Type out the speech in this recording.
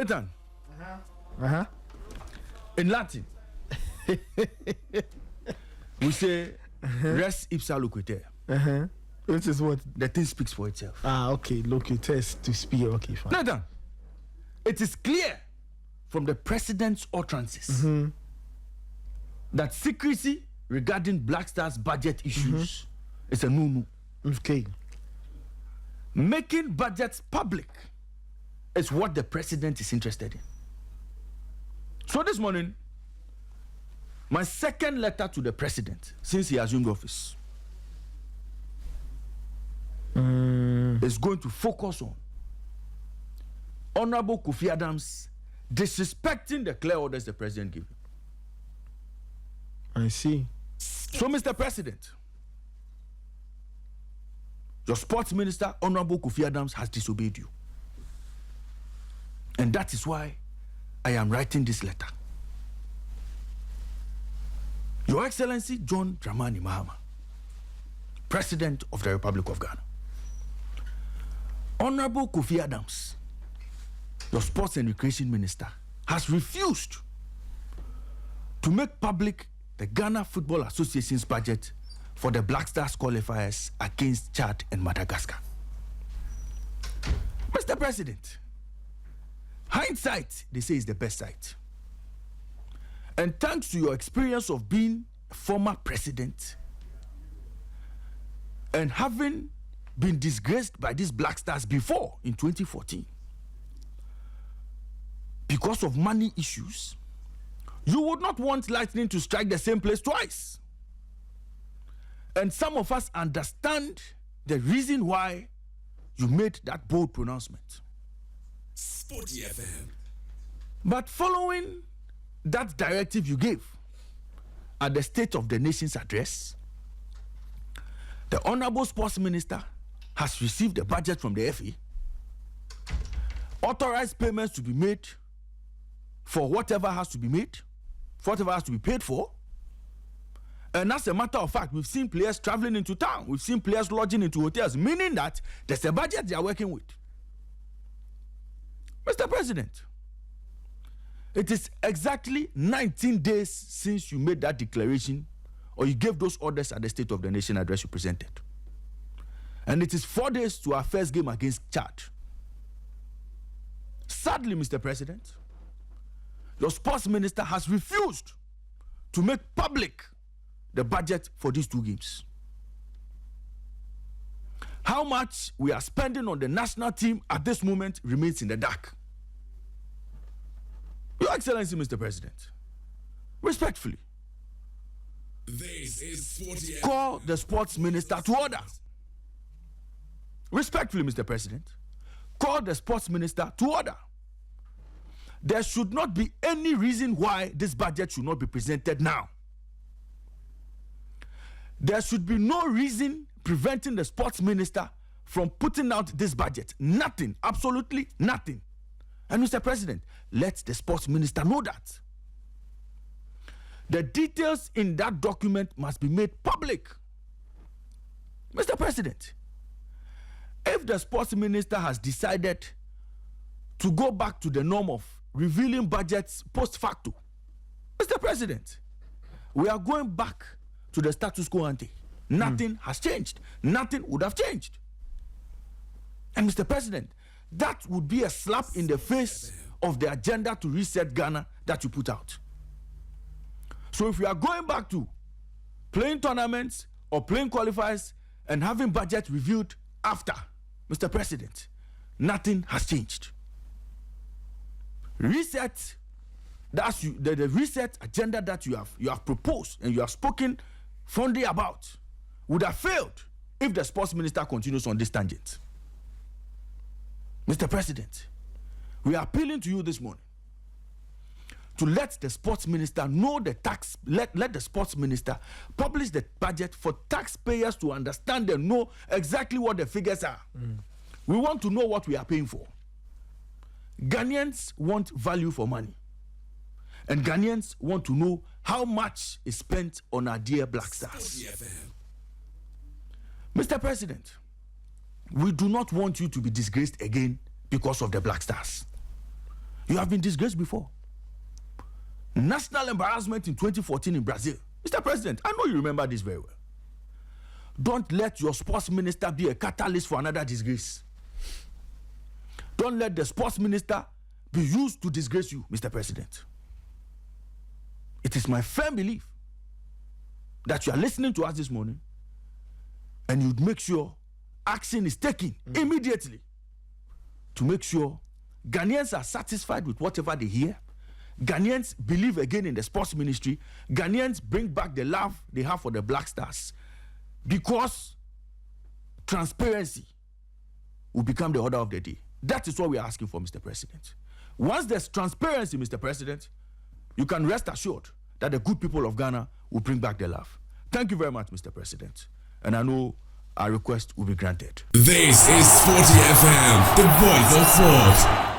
Nathan. In Latin, we say res ipsa loquitur. Which is what? The thing speaks for itself. Okay. Locutors to speak. Okay, fine. Nathan, it is clear from the president's utterances that secrecy regarding Black Stars budget issues is a no-no. Okay. Making budgets public is what the president is interested in. So this morning, my second letter to the president since he assumed office is going to focus on Honorable Kofi Adams disrespecting the clear orders the president gave him. I see. So, Mr. President, your sports minister, Honorable Kofi Adams, has disobeyed you. And that is why I am writing this letter. Your Excellency John Dramani Mahama, President of the Republic of Ghana. Honorable Kofi Adams, your Sports and Recreation Minister, has refused to make public the Ghana Football Association's budget for the Black Stars qualifiers against Chad and Madagascar. Mr. President, hindsight, they say, is the best sight. And thanks to your experience of being a former president and having been disgraced by these Black Stars before in 2014 because of money issues, you would not want lightning to strike the same place twice. And some of us understand the reason why you made that bold pronouncement. SportyFM. But following that directive you gave at the State of the Nation's address, the Honorable Sports Minister has received a budget from the FA, authorized payments to be made for whatever has to be made, for whatever has to be paid for. And as a matter of fact, we've seen players traveling into town. We've seen players lodging into hotels, meaning that there's a budget they are working with. Mr. President, it is exactly 19 days since you made that declaration or you gave those orders at the State of the Nation address you presented. And it is 4 days to our first game against Chad. Sadly, Mr. President, your sports minister has refused to make public the budget for these two games. How much we are spending on the national team at this moment remains in the dark. Your Excellency, Mr. President, respectfully, This is SportyFM. call the sports minister to order. Respectfully, Mr. President, call the sports minister to order. There should not be any reason why this budget should not be presented now. There should be no reason preventing the sports minister from putting out this budget. Nothing, absolutely nothing. And Mr. President, let the sports minister know that. The details in that document must be made public. Mr. President, if the sports minister has decided to go back to the norm of revealing budgets post facto, Mr. President, we are going back to the status quo ante. Nothing has changed. Nothing would have changed. And Mr. President, that would be a slap in the face of the agenda to reset Ghana that you put out. So if we are going back to playing tournaments or playing qualifiers and having budget reviewed after, Mr. President, nothing has changed. Reset, that's the reset agenda that you have proposed and you have spoken fondly about would have failed if the sports minister continues on this tangent. Mr. President, we are appealing to you this morning to let the sports minister know the tax, let the sports minister publish the budget for taxpayers to understand and know exactly what the figures are. We want to know what we are paying for. Ghanaians want value for money. And Ghanaians want to know how much is spent on our dear Black Stars. SportyFM. Mr. President, we do not want you to be disgraced again because of the Black Stars. You have been disgraced before. National embarrassment in 2014 in Brazil. Mr. President, I know you remember this very well. Don't let your sports minister be a catalyst for another disgrace. Don't let the sports minister be used to disgrace you, Mr. President. It is my firm belief that you are listening to us this morning and you'd make sure action is taken immediately to make sure Ghanaians are satisfied with whatever they hear. Ghanaians believe again in the sports ministry. Ghanaians bring back the love they have for the Black Stars, because transparency will become the order of the day. That is what we are asking for, Mr. President. Once there's transparency, Mr. President, you can rest assured that the good people of Ghana will bring back their love. Thank you very much, Mr. President. And I know our request will be granted. This is SportyFM, the voice of sport.